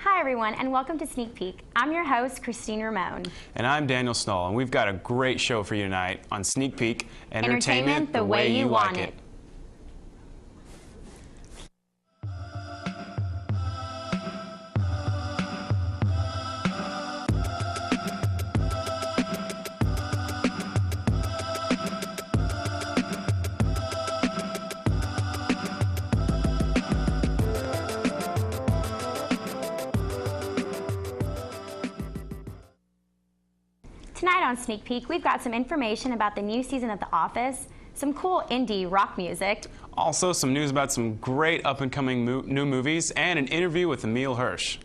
Hi everyone, and welcome to Sneak Peek. I'm your host, Christine Ramon. And I'm Daniel Snoll, and we've got a great show for you tonight on Sneak Peek, Entertainment the way you want it. Tonight on Sneak Peek, we've got some information about the new season of The Office, some cool indie rock music. Also, some news about some great up-and-coming new movies, and an interview with Emile Hirsch.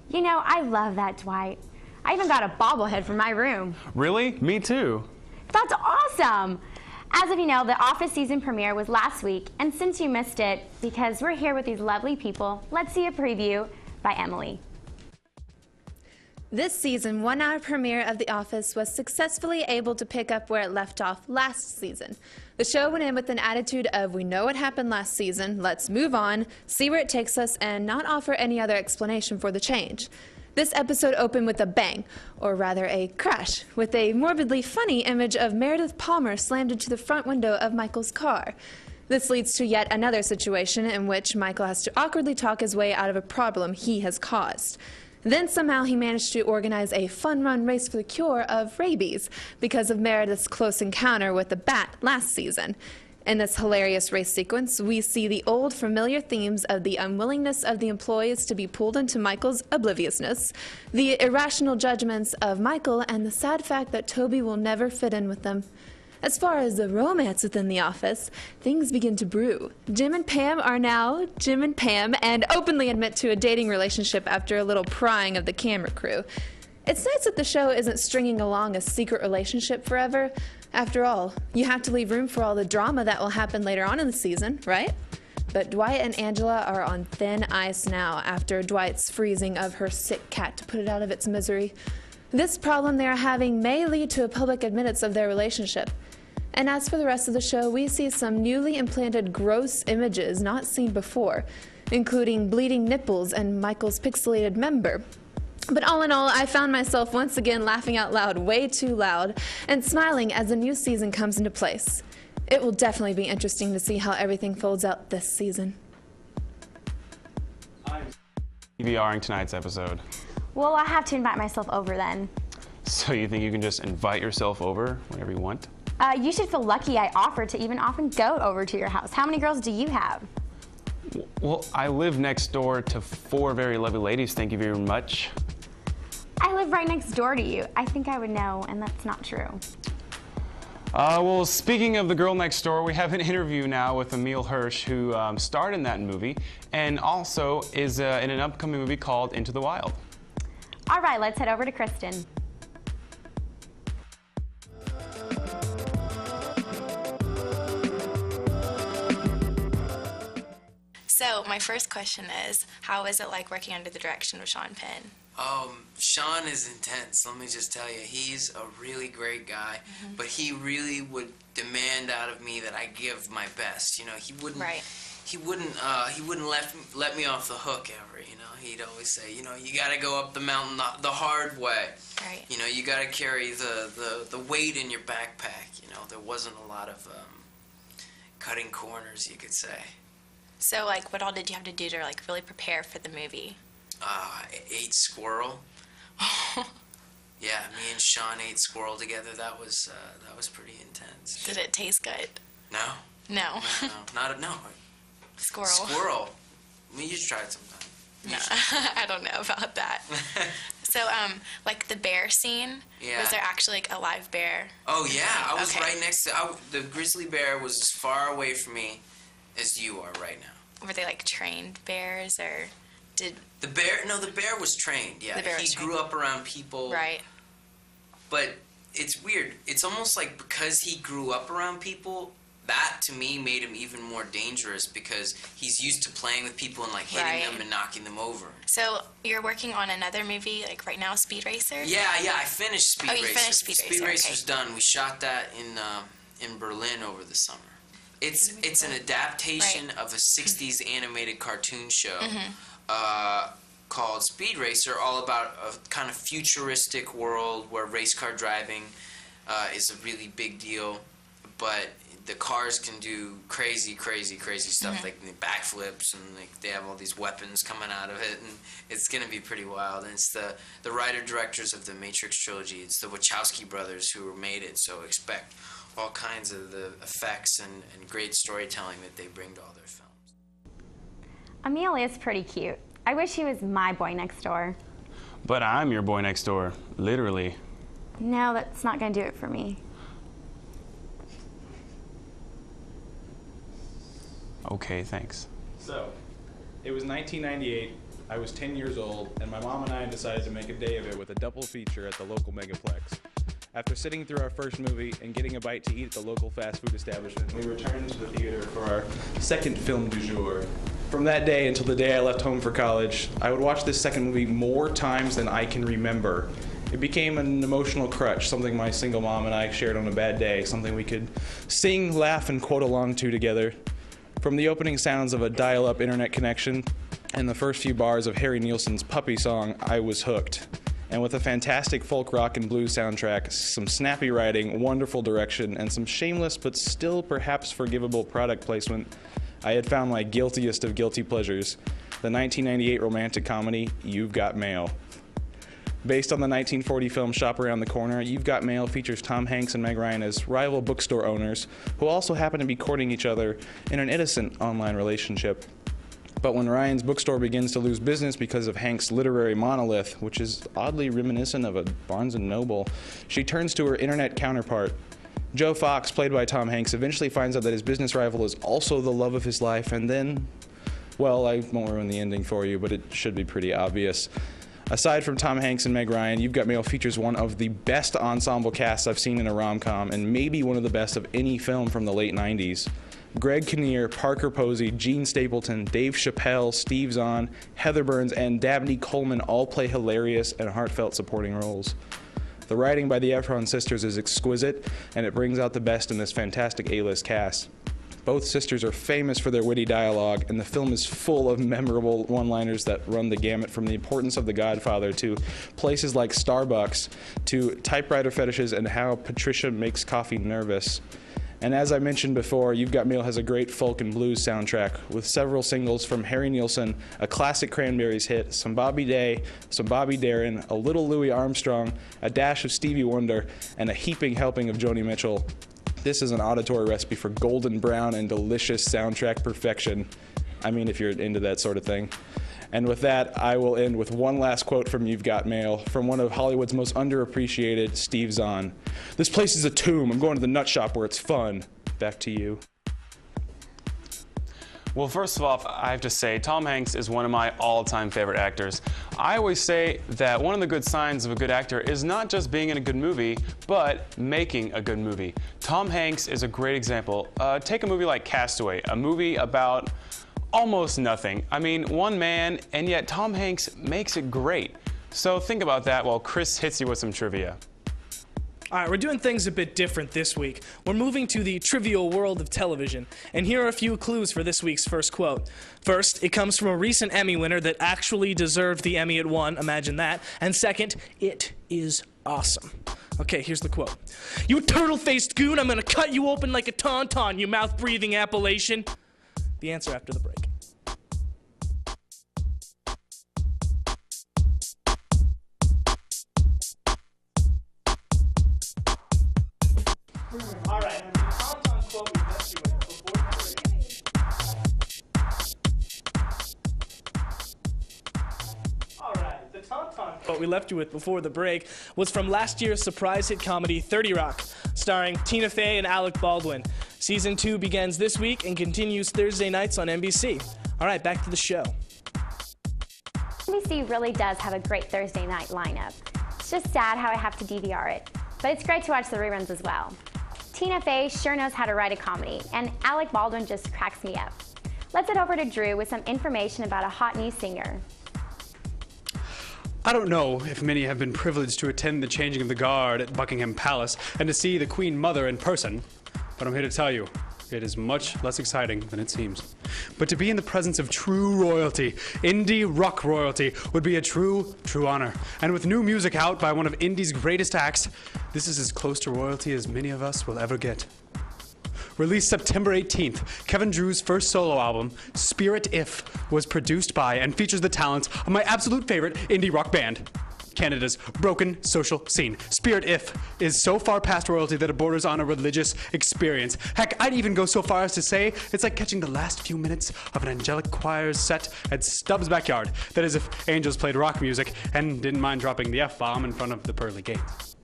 You know, I love that, Dwight. I even got a bobblehead for my room. Really? Me too. That's awesome! As of you know, the Office season premiere was last week, and since you missed it, because we're here with these lovely people, let's see a preview by Emily. This season, 1 hour premiere of The Office was successfully able to pick up where it left off last season. The show went in with an attitude of, we know what happened last season, let's move on, see where it takes us, and not offer any other explanation for the change. This episode opened with a bang, or rather a crash, with a morbidly funny image of Meredith Palmer slammed into the front window of Michael's car. This leads to yet another situation in which Michael has to awkwardly talk his way out of a problem he has caused. Then somehow he managed to organize a fun-run race for the cure of rabies because of Meredith's close encounter with the bat last season. In this hilarious race sequence, we see the old familiar themes of the unwillingness of the employees to be pulled into Michael's obliviousness, the irrational judgments of Michael, and the sad fact that Toby will never fit in with them. As far as the romance within the office, things begin to brew. Jim and Pam are now Jim and Pam and openly admit to a dating relationship after a little prying of the camera crew. It's nice that the show isn't stringing along a secret relationship forever. After all, you have to leave room for all the drama that will happen later on in the season, right? But Dwight and Angela are on thin ice now after Dwight's freezing of her sick cat to put it out of its misery. This problem they are having may lead to a public admittance of their relationship. And as for the rest of the show, we see some newly implanted gross images not seen before, including bleeding nipples and Michael's pixelated member. But all in all, I found myself once again laughing out loud, way too loud, and smiling as the new season comes into place. It will definitely be interesting to see how everything folds out this season. I'm DVRing tonight's episode. Well, I have to invite myself over then. So you think you can just invite yourself over whenever you want? You should feel lucky I offered to even often go over to your house. How many girls do you have? Well, I live next door to 4 very lovely ladies, thank you very much. I live right next door to you. I think I would know, and that's not true. Well, speaking of the girl next door, we have an interview now with Emile Hirsch, who starred in that movie, and also is in an upcoming movie called Into the Wild. All right, let's head over to Kristen. So my first question is, how is it like working under the direction of Sean Penn? Sean is intense, let me just tell you. He's a really great guy, but he really would demand out of me that I give my best. You know, he wouldn't let me off the hook ever, you know. He'd always say, you know, you gotta go up the mountain the hard way. Right. You know, you gotta carry the weight in your backpack, you know. There wasn't a lot of cutting corners, you could say. So, like, what all did you have to do to, like, really prepare for the movie? Ate squirrel. Yeah, me and Sean ate squirrel together. That was pretty intense. Did it taste good? No. No. No. Squirrel. Squirrel. I mean, you should try it sometime. No, I don't know about that. So, like the bear scene, was there actually like a live bear? Oh yeah, I was right next to. The grizzly bear was as far away from me as you are right now. Were they like trained bears, or did the bear? No, the bear was trained. Yeah, he grew up around people. Right. But it's weird. It's almost like because he grew up around people, that to me made him even more dangerous because he's used to playing with people and like hitting them and knocking them over. So you're working on another movie like right now, Speed Racer? Yeah, I finished Speed Racer. Oh, you finished Speed Racer. Speed Racer's done. We shot that in Berlin over the summer. It's an adaptation of a 60s animated cartoon show called Speed Racer, all about a kind of futuristic world where race car driving is a really big deal, but the cars can do crazy stuff, like backflips, and like they have all these weapons coming out of it, and it's gonna be pretty wild. And it's the writer-directors of the Matrix trilogy. It's the Wachowski brothers who made it, so expect all kinds of the effects and great storytelling that they bring to all their films. Emile is pretty cute. I wish he was my boy next door. But I'm your boy next door, literally. No, that's not gonna do it for me. Okay, thanks. So, it was 1998, I was 10 years old, and my mom and I decided to make a day of it with a double feature at the local Megaplex. After sitting through our first movie and getting a bite to eat at the local fast food establishment, we returned to the theater for our second film du jour. From that day until the day I left home for college, I would watch this second movie more times than I can remember. It became an emotional crutch, something my single mom and I shared on a bad day, something we could sing, laugh, and quote along to together. From the opening sounds of a dial-up internet connection and the first few bars of Harry Nilsson's Puppy Song, I was hooked. And with a fantastic folk rock and blues soundtrack, some snappy writing, wonderful direction, and some shameless but still perhaps forgivable product placement, I had found my guiltiest of guilty pleasures, the 1998 romantic comedy, You've Got Mail. Based on the 1940 film Shop Around the Corner, You've Got Mail features Tom Hanks and Meg Ryan as rival bookstore owners who also happen to be courting each other in an innocent online relationship. But when Ryan's bookstore begins to lose business because of Hank's literary monolith, which is oddly reminiscent of a Barnes & Noble, she turns to her internet counterpart. Joe Fox, played by Tom Hanks, eventually finds out that his business rival is also the love of his life, and then, well, I won't ruin the ending for you, but it should be pretty obvious. Aside from Tom Hanks and Meg Ryan, You've Got Mail features one of the best ensemble casts I've seen in a rom-com, and maybe one of the best of any film from the late 90s. Greg Kinnear, Parker Posey, Gene Stapleton, Dave Chappelle, Steve Zahn, Heather Burns, and Dabney Coleman all play hilarious and heartfelt supporting roles. The writing by the Efron sisters is exquisite, and it brings out the best in this fantastic A-list cast. Both sisters are famous for their witty dialogue, and the film is full of memorable one-liners that run the gamut from the importance of The Godfather to places like Starbucks to typewriter fetishes and how Patricia makes coffee nervous. And as I mentioned before, You've Got Mail has a great folk and blues soundtrack with several singles from Harry Nilsson, a classic Cranberries hit, some Bobby Day, some Bobby Darin, a little Louis Armstrong, a dash of Stevie Wonder, and a heaping helping of Joni Mitchell. This is an auditory recipe for golden brown and delicious soundtrack perfection. I mean, if you're into that sort of thing. And with that, I will end with one last quote from You've Got Mail, from one of Hollywood's most underappreciated, Steve Zahn. "This place is a tomb. I'm going to the nut shop where it's fun." Back to you. Well, first of all, I have to say, Tom Hanks is one of my all-time favorite actors. I always say that one of the good signs of a good actor is not just being in a good movie, but making a good movie. Tom Hanks is a great example. Take a movie like Castaway, a movie about almost nothing. I mean, one man, and yet Tom Hanks makes it great. So think about that while Chris hits you with some trivia. All right, we're doing things a bit different this week. We're moving to the trivial world of television, and here are a few clues for this week's first quote. First, it comes from a recent Emmy winner that actually deserved the Emmy it won, imagine that. And second, it is awesome. Okay, here's the quote. "You turtle-faced goon, I'm gonna cut you open like a tauntaun, you mouth-breathing Appalachian." The answer after the break. All right, and the tauntaun quote we left you with before the break. All right, the tauntaun quote we left you with before the break was from last year's surprise hit comedy 30 Rock, starring Tina Fey and Alec Baldwin. Season 2 begins this week and continues Thursday nights on NBC. All right, back to the show. NBC really does have a great Thursday night lineup. It's just sad how I have to DVR it, but it's great to watch the reruns as well. Tina Fey sure knows how to write a comedy, and Alec Baldwin just cracks me up. Let's head over to Drew with some information about a hot new singer. I don't know if many have been privileged to attend the changing of the guard at Buckingham Palace and to see the Queen Mother in person, but I'm here to tell you, It is much less exciting than it seems. But to be in the presence of true royalty, indie rock royalty, would be a true honor. And with new music out by one of indie's greatest acts, this is as close to royalty as many of us will ever get. Released September 18th, Kevin Drew's first solo album, Spirit If, was produced by and features the talents of my absolute favorite indie rock band, Canada's broken social scene. Spirit If is so far past royalty that it borders on a religious experience. Heck, I'd even go so far as to say it's like catching the last few minutes of an angelic choir's set at Stubbs' backyard. That is, if angels played rock music and didn't mind dropping the F-bomb in front of the pearly gates.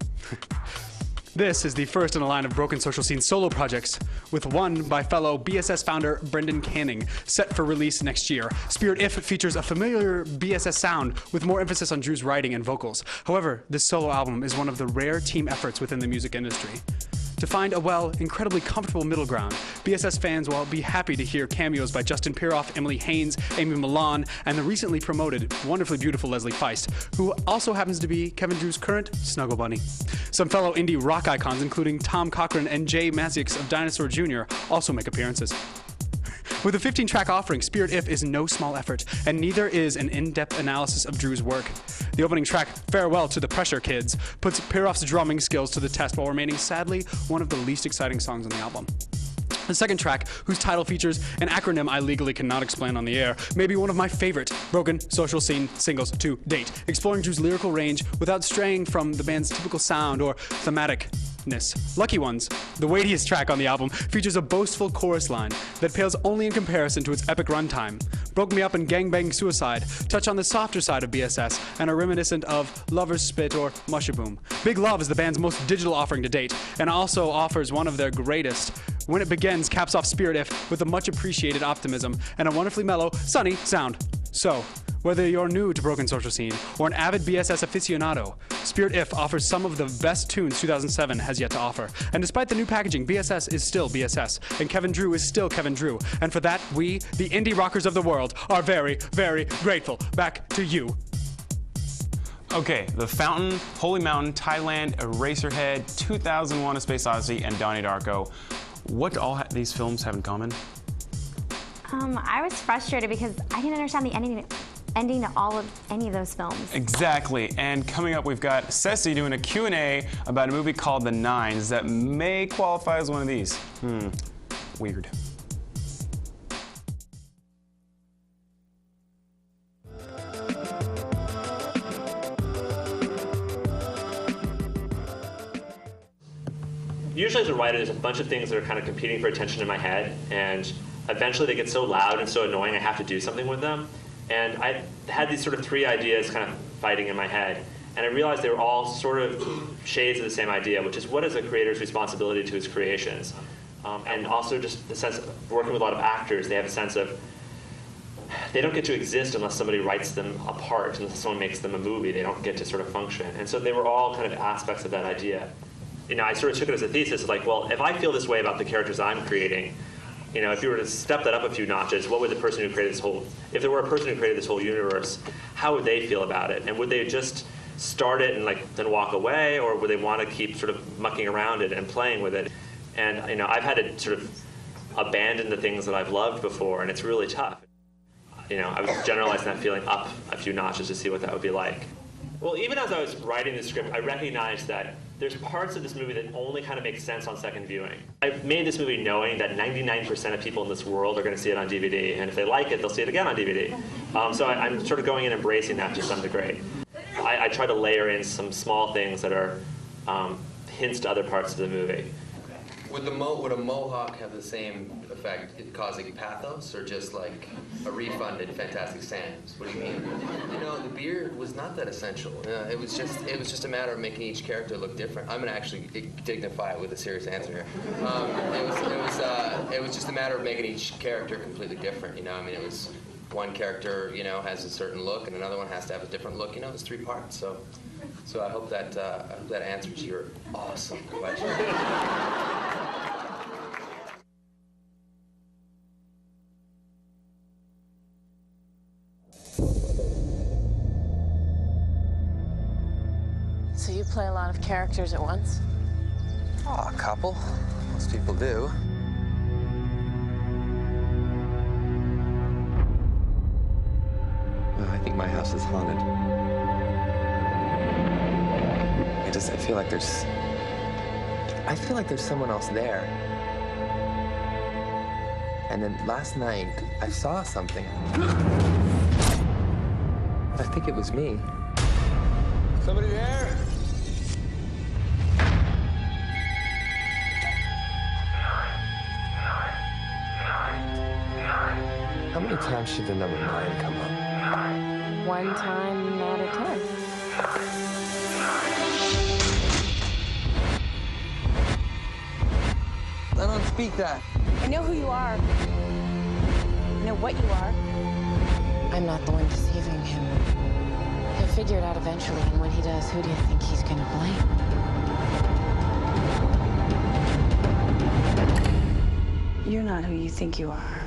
This is the first in a line of Broken Social Scene solo projects, with one by fellow BSS founder Brendan Canning, set for release next year. Spirit If features a familiar BSS sound with more emphasis on Drew's writing and vocals. However, this solo album is one of the rare team efforts within the music industry. To find a, well, incredibly comfortable middle ground, BSS fans will be happy to hear cameos by Justin Piroff, Emily Haynes, Amy Milan, and the recently promoted, wonderfully beautiful Leslie Feist, who also happens to be Kevin Drew's current Snuggle Bunny. Some fellow indie rock icons, including Tom Cochran and Jay Mazix of Dinosaur Jr., also make appearances. With a 15-track offering, Spirit If is no small effort, and neither is an in-depth analysis of Drew's work. The opening track, Farewell to the Pressure Kids, puts Piroff's drumming skills to the test while remaining, sadly, one of the least exciting songs on the album. The second track, whose title features an acronym I legally cannot explain on the air, may be one of my favorite Broken Social Scene singles to date, exploring Drew's lyrical range without straying from the band's typical sound or thematicness. Lucky Ones, the weightiest track on the album, features a boastful chorus line that pales only in comparison to its epic runtime. Broke Me Up and Gangbang Suicide touch on the softer side of BSS and are reminiscent of Lover's Spit or Mushaboom. Big Love is the band's most digital offering to date, and also offers one of their greatest. When It Begins caps off Spirit If with a much appreciated optimism and a wonderfully mellow, sunny sound. So, whether you're new to Broken Social Scene or an avid BSS aficionado, Spirit If offers some of the best tunes 2007 has yet to offer. And despite the new packaging, BSS is still BSS, and Kevin Drew is still Kevin Drew. And for that, we, the indie rockers of the world, are very, very grateful. Back to you. Okay, The Fountain, Holy Mountain, Thailand, Eraserhead, 2001: A Space Odyssey, and Donnie Darko. What do all these films have in common? I was frustrated because I didn't understand the ending to all of any of those films. Exactly, and coming up we've got Ceci doing a Q&A about a movie called The Nines that may qualify as one of these. Weird. Usually as a writer, there's a bunch of things that are kind of competing for attention in my head, and eventually they get so loud and so annoying I have to do something with them. And I had these sort of three ideas kind of fighting in my head, and I realized they were all sort of shades of the same idea, which is what is a creator's responsibility to his creations? And also just the sense of working with a lot of actors, they have a sense of they don't get to exist unless somebody writes them apart, unless someone makes them a movie. They don't get to sort of function. And so they were all kind of aspects of that idea. You know, I sort of took it as a thesis, like, well, if I feel this way about the characters I'm creating, you know, if you were to step that up a few notches, what would the person who created this whole, if there were a person who created this whole universe, how would they feel about it? And would they just start it and like then walk away, or would they want to keep sort of mucking around it and playing with it? And, you know, I've had to sort of abandon the things that I've loved before, and it's really tough. You know, I was generalizing that feeling up a few notches to see what that would be like. Well, even as I was writing the script, I recognized that there's parts of this movie that only kind of make sense on second viewing. I made this movie knowing that 99% of people in this world are going to see it on DVD, and if they like it, they'll see it again on DVD. So I'm sort of going and embracing that to some degree. I try to layer in some small things that are hints to other parts of the movie. Would a mohawk have the same effect, causing pathos, or just like a refund at Fantastic Sam's? What do you mean? You know, the beard was not that essential. It was just a matter of making each character look different. I'm gonna actually dignify it with a serious answer here. It was just a matter of making each character completely different. You know, I mean, it was one character, you know, has a certain look, and another one has to have a different look. You know, it's 3 parts. So I hope that answers your awesome question. So you play a lot of characters at once? Oh, a couple. Most people do. house is haunted. I feel like there's someone else there. And then last night, I saw something. I think it was me. Somebody there? How many times should the number 9 come up? 1 time out of 10. I don't speak that. I know who you are. I know what you are. I'm not the one deceiving him. He'll figure it out eventually, and when he does, who do you think he's gonna blame? You're not who you think you are.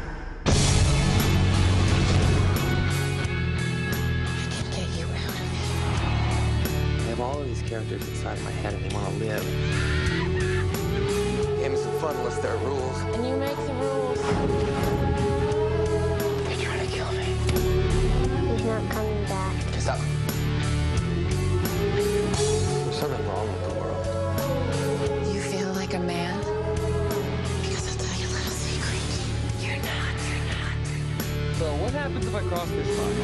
I can get you out of here. I have all of these characters inside my head, and they want to live. Games are fun unless there are rules. And you make the rules. They're trying to kill me. He's not coming back. Stop. There's something wrong with the world. You feel like a man? Because I'll tell you a little secret. You're not. So what happens if I cross this line?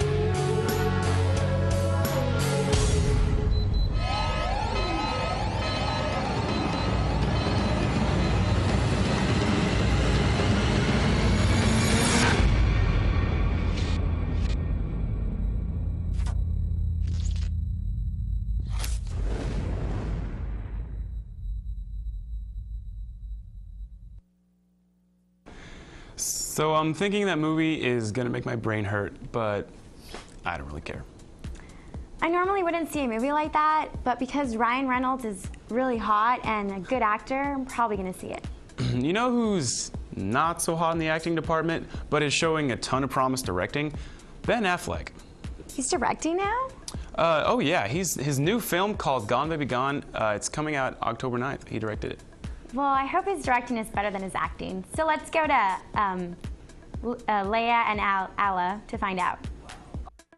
So I'm thinking that movie is gonna make my brain hurt, but I don't really care. I normally wouldn't see a movie like that, but because Ryan Reynolds is really hot and a good actor, I'm probably gonna see it. You know who's not so hot in the acting department, but is showing a ton of promise directing? Ben Affleck. He's directing now? Oh yeah, his new film called Gone Baby Gone, it's coming out October 9th. He directed it. Well, I hope his directing is better than his acting. So let's go to Leia and Alla to find out.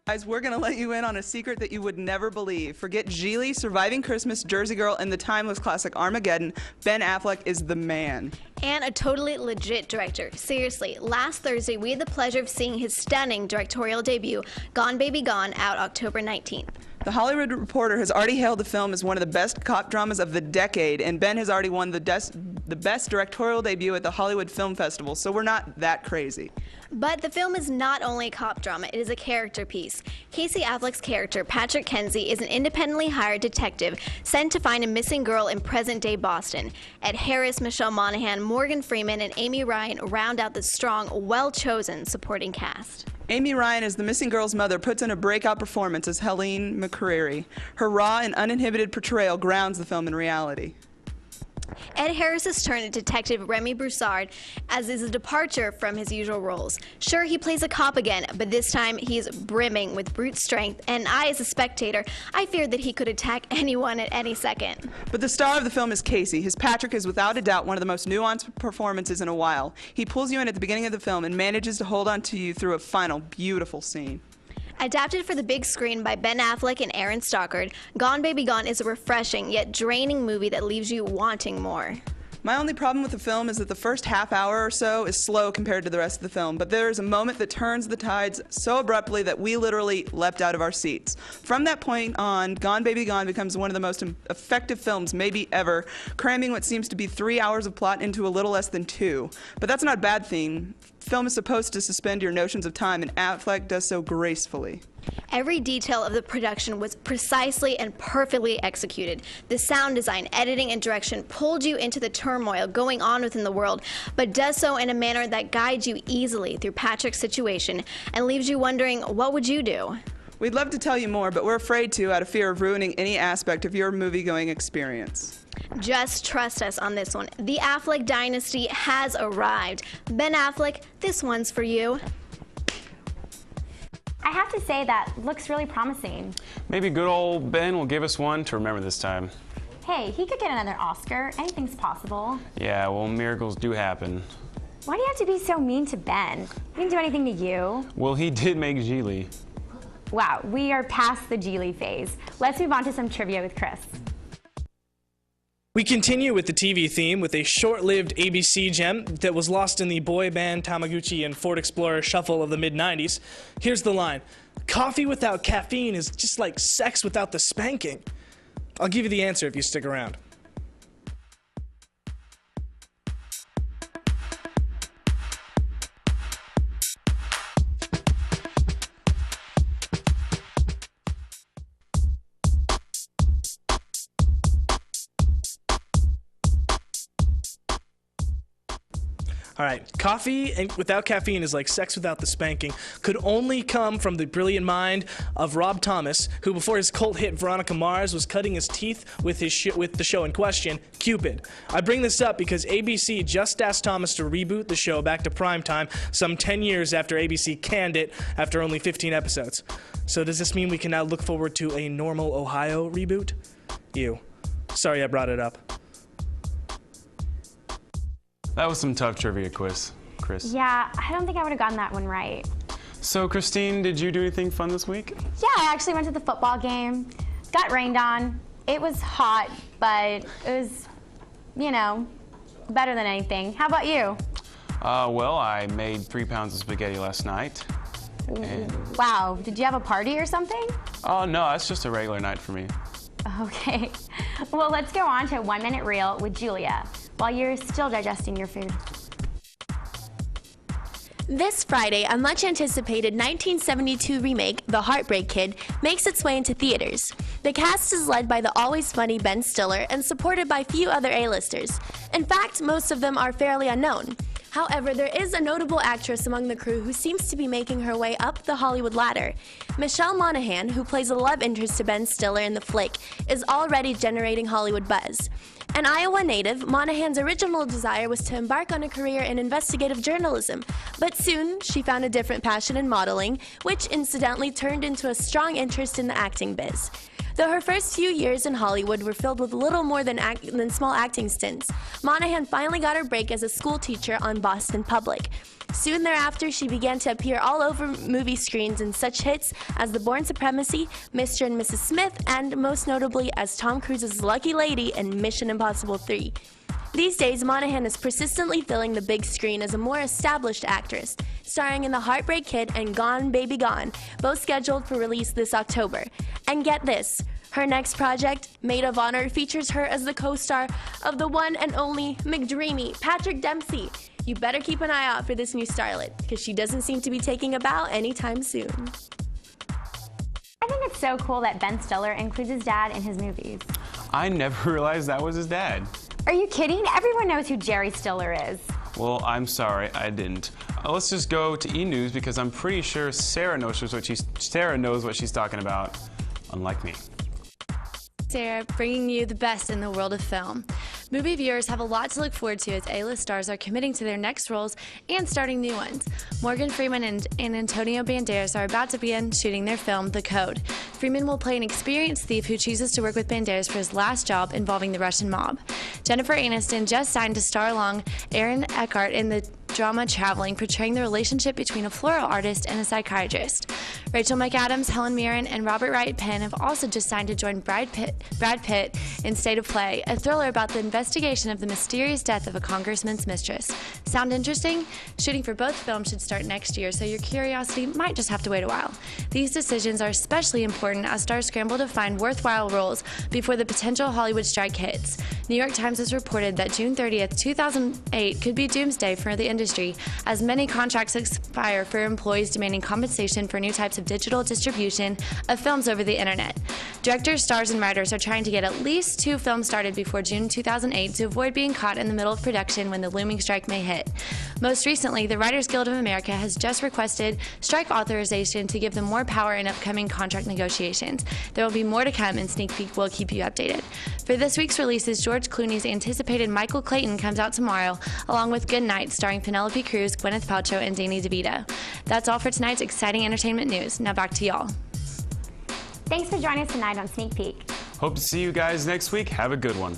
Guys, we're going to let you in on a secret that you would never believe. Forget Geely, Surviving Christmas, Jersey Girl, and the timeless classic Armageddon. Ben Affleck is the man. And a totally legit director. Seriously, last Thursday we had the pleasure of seeing his stunning directorial debut, Gone Baby Gone, out October 19th. The Hollywood Reporter has already hailed the film as one of the best cop dramas of the decade, and Ben has already won the best directorial debut at the Hollywood Film Festival, so we're not that crazy. But the film is not only a cop drama, it is a character piece. Casey Affleck's character, Patrick Kenzie, is an independently hired detective sent to find a missing girl in present-day Boston. Ed Harris, Michelle Monaghan, Morgan Freeman, and Amy Ryan round out the strong, well-chosen supporting cast. Amy Ryan, as the missing girl's mother, puts in a breakout performance as Helene McCreary. Her raw and uninhibited portrayal grounds the film in reality. Ed Harris's turn to Detective Remy Broussard, as is a departure from his usual roles. Sure, he plays a cop again, but this time he's brimming with brute strength, and I, as a spectator, I feared that he could attack anyone at any second. But the star of the film is Casey. His Patrick is without a doubt one of the most nuanced performances in a while. He pulls you in at the beginning of the film and manages to hold on to you through a final, beautiful scene. Adapted for the big screen by Ben Affleck and Aaron Stockard, Gone Baby Gone is a refreshing yet draining movie that leaves you wanting more. My only problem with the film is that the first half hour or so is slow compared to the rest of the film, but there is a moment that turns the tides so abruptly that we literally leapt out of our seats. From that point on, Gone Baby Gone becomes one of the most effective films maybe ever, cramming what seems to be 3 hours of plot into a little less than 2. But that's not a bad thing. Film is supposed to suspend your notions of time, and Affleck does so gracefully. Every detail of the production was precisely and perfectly executed. The sound design, editing, and direction pulled you into the turmoil going on within the world, but does so in a manner that guides you easily through Patrick's situation and leaves you wondering, what would you do? We'd love to tell you more, but we're afraid to out of fear of ruining any aspect of your movie-going experience. Just trust us on this one. The Affleck dynasty has arrived. Ben Affleck, this one's for you. I have to say that looks really promising. Maybe good old Ben will give us one to remember this time. Hey, he could get another Oscar. Anything's possible. Yeah, well, miracles do happen. Why do you have to be so mean to Ben? He didn't do anything to you. Well, he did make Geely. Wow, we are past the Geely phase. Let's move on to some trivia with Chris. We continue with the TV theme with a short-lived ABC gem that was lost in the boy band Tamagotchi and Ford Explorer shuffle of the mid-90s. Here's the line: coffee without caffeine is just like sex without the spanking. I'll give you the answer if you stick around. All right, coffee without caffeine is like sex without the spanking could only come from the brilliant mind of Rob Thomas, who before his cult hit Veronica Mars was cutting his teeth with the show in question, Cupid. I bring this up because ABC just asked Thomas to reboot the show back to primetime some 10 years after ABC canned it after only 15 episodes. So does this mean we can now look forward to a normal Ohio reboot? Ew. Sorry I brought it up. That was some tough trivia quiz, Chris. Yeah, I don't think I would have gotten that one right. So, Christine, did you do anything fun this week? Yeah, I actually went to the football game. Got rained on. It was hot, but it was, you know, better than anything. How about you? Well, I made 3 pounds of spaghetti last night. Wow, did you have a party or something? Oh, no, that's just a regular night for me. Okay. Well, let's go on to a 1-minute reel with Julia while you're still digesting your food. This Friday, a much-anticipated 1972 remake, The Heartbreak Kid, makes its way into theaters. The cast is led by the always funny Ben Stiller and supported by few other A-listers. In fact, most of them are fairly unknown. However, there is a notable actress among the crew who seems to be making her way up the Hollywood ladder. Michelle Monaghan, who plays a love interest to Ben Stiller in the flick, is already generating Hollywood buzz. An Iowa native, Monaghan's original desire was to embark on a career in investigative journalism, but soon she found a different passion in modeling, which incidentally turned into a strong interest in the acting biz. Though her first few years in Hollywood were filled with little more than small acting stints, Monaghan finally got her break as a school teacher on Boston Public. Soon thereafter, she began to appear all over movie screens in such hits as The Bourne Supremacy, Mr. and Mrs. Smith, and most notably as Tom Cruise's Lucky Lady in Mission Impossible 3. These days, Monaghan is persistently filling the big screen as a more established actress, starring in The Heartbreak Kid and Gone Baby Gone, both scheduled for release this October. And get this, her next project, Maid of Honor, features her as the co-star of the one and only McDreamy, Patrick Dempsey. You better keep an eye out for this new starlet, because she doesn't seem to be taking a bow anytime soon. I think it's so cool that Ben Stiller includes his dad in his movies. I never realized that was his dad. Are you kidding? Everyone knows who Jerry Stiller is. Well, I'm sorry, I didn't. Let's just go to E! News because I'm pretty sure Sarah knows what she's talking about, unlike me. Sarah, bringing you the best in the world of film. Movie viewers have a lot to look forward to as A-list stars are committing to their next roles and starting new ones. Morgan Freeman and Antonio Banderas are about to begin shooting their film, The Code. Freeman will play an experienced thief who chooses to work with Banderas for his last job involving the Russian mob. Jennifer Aniston just signed to star along Aaron Eckhart in the drama Traveling, portraying the relationship between a floral artist and a psychiatrist. Rachel McAdams, Helen Mirren, and Robert Wright Penn have also just signed to join Brad Pitt in State of Play, a thriller about the investigation of the mysterious death of a congressman's mistress. Sound interesting? Shooting for both films should start next year, so your curiosity might just have to wait a while. These decisions are especially important as stars scramble to find worthwhile roles before the potential Hollywood strike hits. New York Times has reported that June 30th, 2008 could be doomsday for the industry, as many contracts expire for employees demanding compensation for new types of digital distribution of films over the internet. Directors, stars, and writers are trying to get at least 2 films started before June 2008 to avoid being caught in the middle of production when the looming strike may hit. Most recently, the Writers Guild of America has just requested strike authorization to give them more power in upcoming contract negotiations. There will be more to come, and Sneak Peek will keep you updated. For this week's releases, George Clooney's anticipated Michael Clayton comes out tomorrow, along with Good Night, starring Penelope Cruz, Gwyneth Paltrow, and Danny DeVito. That's all for tonight's exciting entertainment news. Now back to y'all. Thanks for joining us tonight on Sneak Peek. Hope to see you guys next week. Have a good one.